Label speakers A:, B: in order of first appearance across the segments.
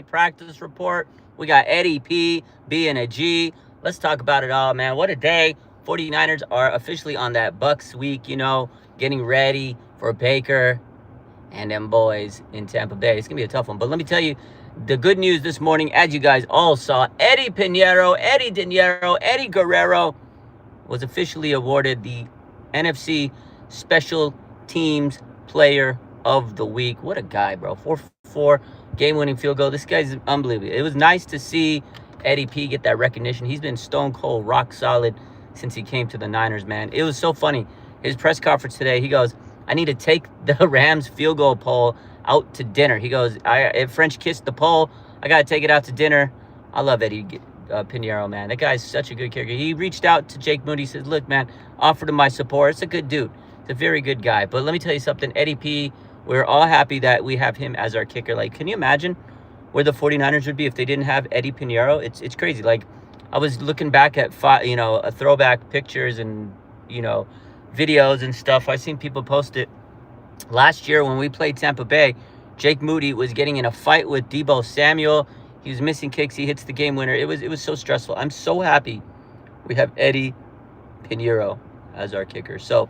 A: practice report. We got Eddy P being a G. Let's talk about it all, man. What a day. 49ers are officially on that Bucks week, getting ready for Baker and them boys in Tampa Bay. It's going to be a tough one. But let me tell you, the good news this morning, as you guys all saw, Eddy Piniero, Eddie Guerrero was officially awarded the NFC Special Teams Player of the Week. What a guy, bro. 4-4 game-winning field goal. This guy's unbelievable. It was nice to see Eddy P get that recognition. He's been stone cold, rock solid since he came to the Niners, man. It was so funny. His press conference today, he goes, I need to take the Rams field goal pole out to dinner. He goes, if French kissed the pole, I got to take it out to dinner. I love Eddy Piniero, man. That guy's such a good character. He reached out to Jake Moody. He says, look, man, offered him my support. It's a good dude. It's a very good guy. But let me tell you something. Eddy P, we're all happy that we have him as our kicker. Like, can you imagine where the 49ers would be if they didn't have Eddy Piniero? It's crazy. Like, I was looking back at, throwback pictures and, videos and stuff. I've seen people post it. Last year when we played Tampa Bay, Jake Moody was getting in a fight with Deebo Samuel. He was missing kicks. He hits the game winner. It was so stressful. I'm so happy we have Eddy Piniero as our kicker. So,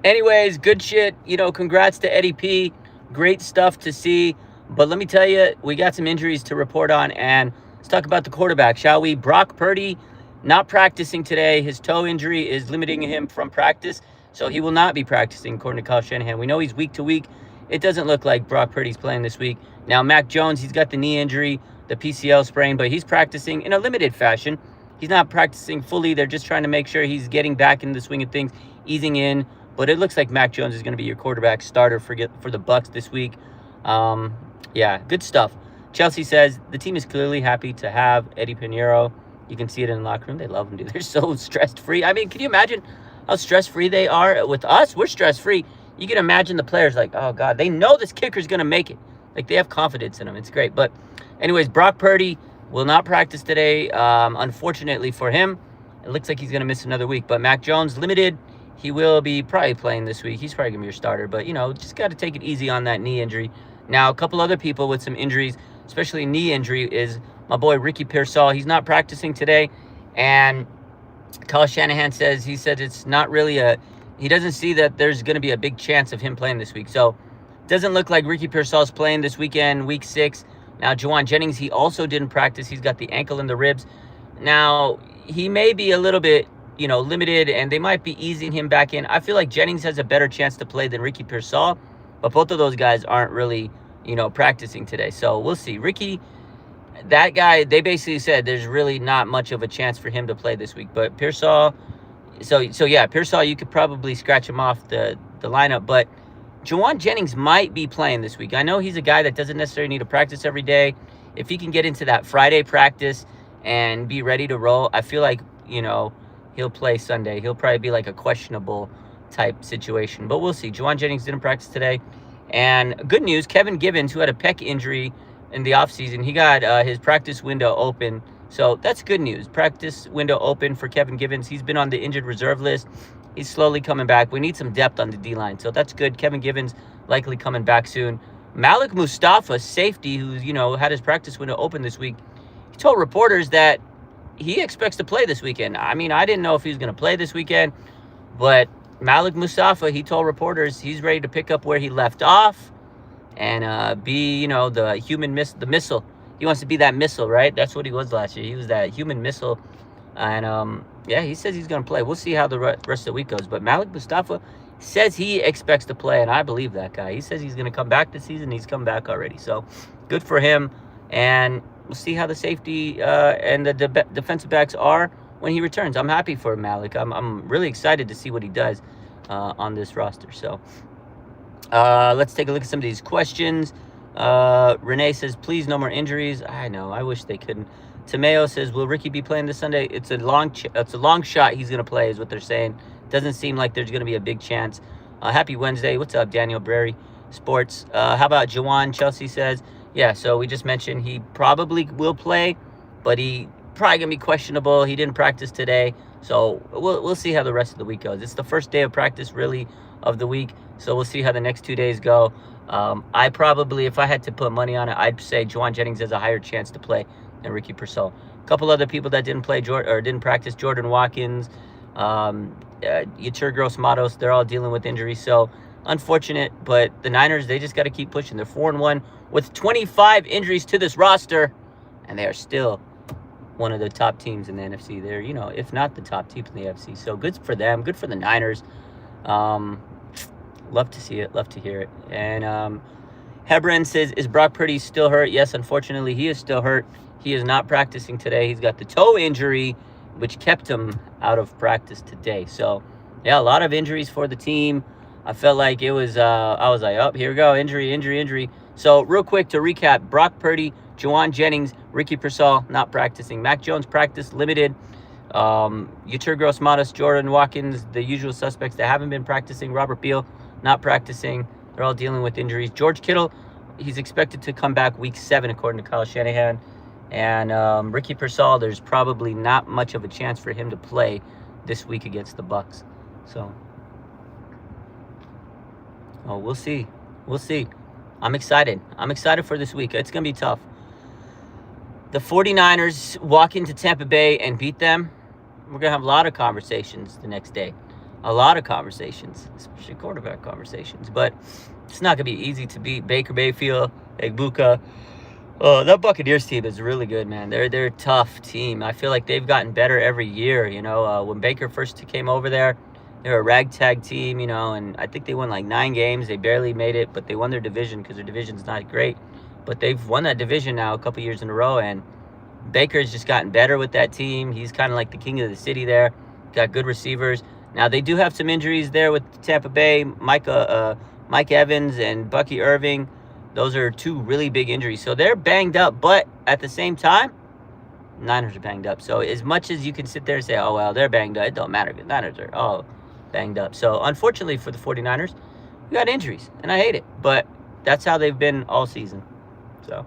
A: anyways, good shit. Congrats to Eddy P. Great stuff to see. But let me tell you, we got some injuries to report on, and let's talk about the quarterback, shall we? Brock Purdy not practicing today. His toe injury is limiting him from practice, so he will not be practicing, according to Kyle Shanahan. We know he's week to week. It doesn't look like Brock Purdy's playing this week. Now, Mac Jones, he's got the knee injury, the PCL sprain, but he's practicing in a limited fashion. He's not practicing fully. They're just trying to make sure he's getting back into the swing of things, easing in. But it looks like Mac Jones is going to be your quarterback starter for the Bucks this week. Yeah, good stuff. Chelsea says the team is clearly happy to have Eddy Piniero. You can see it in the locker room. They love him, dude. They're so stress-free. I mean, can you imagine how stress-free they are with us? We're stress-free. You can imagine the players like, oh, God, they know this kicker's going to make it. Like, they have confidence in him. It's great. But anyways, Brock Purdy will not practice today. Unfortunately for him, it looks like he's going to miss another week. But Mac Jones, limited. He will be probably playing this week. He's probably going to be your starter. But, just got to take it easy on that knee injury. Now, a couple other people with some injuries, especially knee injury, is my boy Ricky Pearsall. He's not practicing today. And Kyle Shanahan says, it's not really he doesn't see that there's going to be a big chance of him playing this week. So, it doesn't look like Ricky Pearsall's playing this weekend, week 6. Now, Juwan Jennings, he also didn't practice. He's got the ankle and the ribs. Now, he may be a little bit, limited, and they might be easing him back in. I feel like Jennings has a better chance to play than Ricky Pearsall, but both of those guys aren't really, practicing today. So, we'll see. Ricky, that guy, they basically said there's really not much of a chance for him to play this week. But Pearsall, Pearsall, you could probably scratch him off the lineup, but Juwan Jennings might be playing this week. I know he's a guy that doesn't necessarily need to practice every day. If he can get into that Friday practice and be ready to roll, I feel like, he'll play Sunday. He'll probably be like a questionable type situation. But we'll see. Juwan Jennings didn't practice today. And good news, Kevin Givens, who had a pec injury in the offseason, he got his practice window open. So that's good news. Practice window open for Kevin Givens. He's been on the injured reserve list. He's slowly coming back. We need some depth on the D-line. So that's good. Kevin Givens likely coming back soon. Malik Mustafa, safety, who's, had his practice window open this week, he told reporters that he expects to play this weekend. I mean, I didn't know if he was going to play this weekend, but Malik Mustafa, he told reporters he's ready to pick up where he left off and be, the missile. He wants to be that missile, right? That's what he was last year. He was that human missile. And, he says he's going to play. We'll see how the rest of the week goes. But Malik Mustafa says he expects to play, and I believe that guy. He says he's going to come back this season. He's come back already. So, good for him. And we'll see how the safety and the defensive backs are when he returns. I'm happy for Malik. I'm really excited to see what he does on this roster. So, let's take a look at some of these questions. Renee says, please, no more injuries. I know. I wish they couldn't. Tameo says, will Ricky be playing this Sunday? It's a long shot he's going to play is what they're saying. Doesn't seem like there's going to be a big chance. Happy Wednesday. What's up, Daniel Brary Sports? How about Jawan? Chelsea says, yeah, so we just mentioned he probably will play, but he probably going to be questionable. He didn't practice today, so we'll see how the rest of the week goes. It's the first day of practice, really, of the week, so we'll see how the next 2 days go. I probably, if I had to put money on it, I'd say Juwan Jennings has a higher chance to play than Ricky Purcell. A couple other people that didn't play or didn't practice: Jordan Watkins, Yetur Gross-Matos. They're all dealing with injuries. So unfortunate, but the Niners, they just got to keep pushing. They're 4-1 with 25 injuries to this roster, and they are still one of the top teams in the NFC. They're, if not the top team in the NFC. So good for them. Good for the Niners. Love to see it. Love to hear it. And Hebron says, is Brock Purdy still hurt? Yes, unfortunately, he is still hurt. He is not practicing today. He's got the toe injury, which kept him out of practice today. So, yeah, a lot of injuries for the team. I felt like it was, I was like, oh, here we go, injury. So, real quick to recap, Brock Purdy, Juwan Jennings, Ricky Purcell not practicing. Mac Jones practiced limited. Yetur Gross-Matos, Jordan Watkins, the usual suspects that haven't been practicing. Robert Beal not practicing. They're all dealing with injuries. George Kittle, he's expected to come back week 7, according to Kyle Shanahan. And Ricky Purcell, there's probably not much of a chance for him to play this week against the Bucs. So, we'll see. We'll see. I'm excited. I'm excited for this week. It's going to be tough. The 49ers walk into Tampa Bay and beat them. We're going to have a lot of conversations the next day. A lot of conversations, especially quarterback conversations. But it's not going to be easy to beat Baker Mayfield, Egbuka. That Buccaneers team is really good, man. They're a tough team. I feel like they've gotten better every year. When Baker first came over there, they were a ragtag team, and I think they won like 9 games. They barely made it, but they won their division because their division's not great. But they've won that division now a couple years in a row, and Baker's just gotten better with that team. He's kind of like the king of the city there. Got good receivers. Now, they do have some injuries there with Tampa Bay. Mike Evans and Bucky Irving. Those are 2 really big injuries. So they're banged up, but at the same time, Niners are banged up. So as much as you can sit there and say, oh, well, they're banged up, it don't matter because Niners are all banged up. So unfortunately for the 49ers, we got injuries, and I hate it. But that's how they've been all season. So,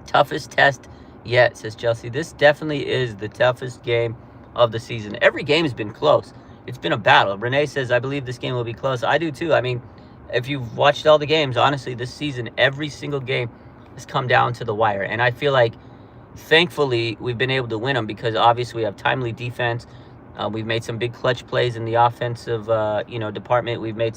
A: toughest test yet, says Chelsea. This definitely is the toughest game of the season. Every game has been close. It's been a battle. Renee says, I believe this game will be close. I do too. I mean, if you've watched all the games, honestly, this season, every single game has come down to the wire. And I feel like, thankfully, we've been able to win them because obviously we have timely defense. We've made some big clutch plays in the offensive, department. We've made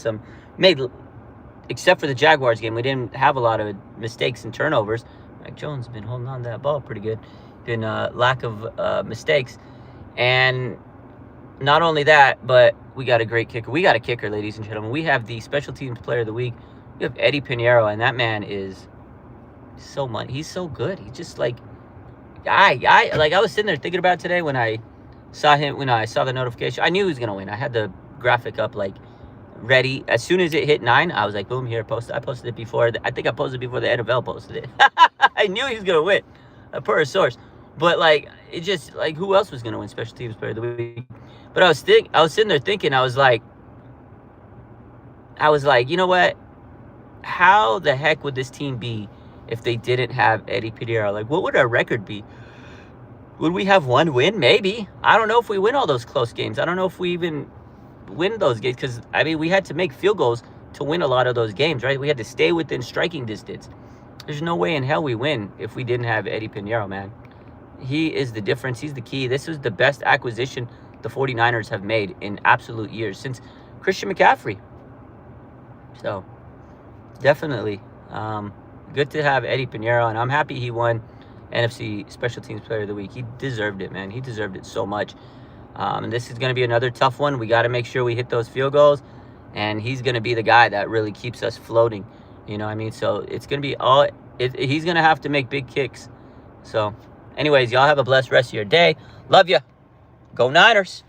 A: except for the Jaguars game, we didn't have a lot of mistakes and turnovers. Mac Jones has been holding on to that ball pretty good. Been lack of mistakes. And not only that, but we got a great kicker. We got a kicker, ladies and gentlemen. We have the special teams player of the week. We have Eddy Piniero, and that man is so money. He's so good. He's just like, I was sitting there thinking about today when I saw the notification. I knew he was going to win. I had the graphic up, ready. As soon as it hit 9, I was like, boom, here, post it. I posted it before. I think I posted it before the NFL posted it. I knew he was going to win, per a source. But, it just, who else was going to win special teams player of the week? But I was sitting there thinking, I was like, you know what? How the heck would this team be if they didn't have Eddy Piniero? What would our record be? Would we have 1 win? Maybe. I don't know if we win all those close games. I don't know if we even win those games because, we had to make field goals to win a lot of those games, right? We had to stay within striking distance. There's no way in hell we win if we didn't have Eddy Piniero, man. He is the difference. He's the key. This was the best acquisition the 49ers have made in absolute years since Christian McCaffrey. So, definitely good to have Eddy Piniero, and I'm happy he won NFC Special Teams Player of the Week. He deserved it, man. He deserved it so much. And this is going to be another tough one. We got to make sure we hit those field goals, and he's going to be the guy that really keeps us floating. You know what I mean? So it's going to be he's going to have to make big kicks. So, anyways, y'all have a blessed rest of your day. Love ya. Go Niners.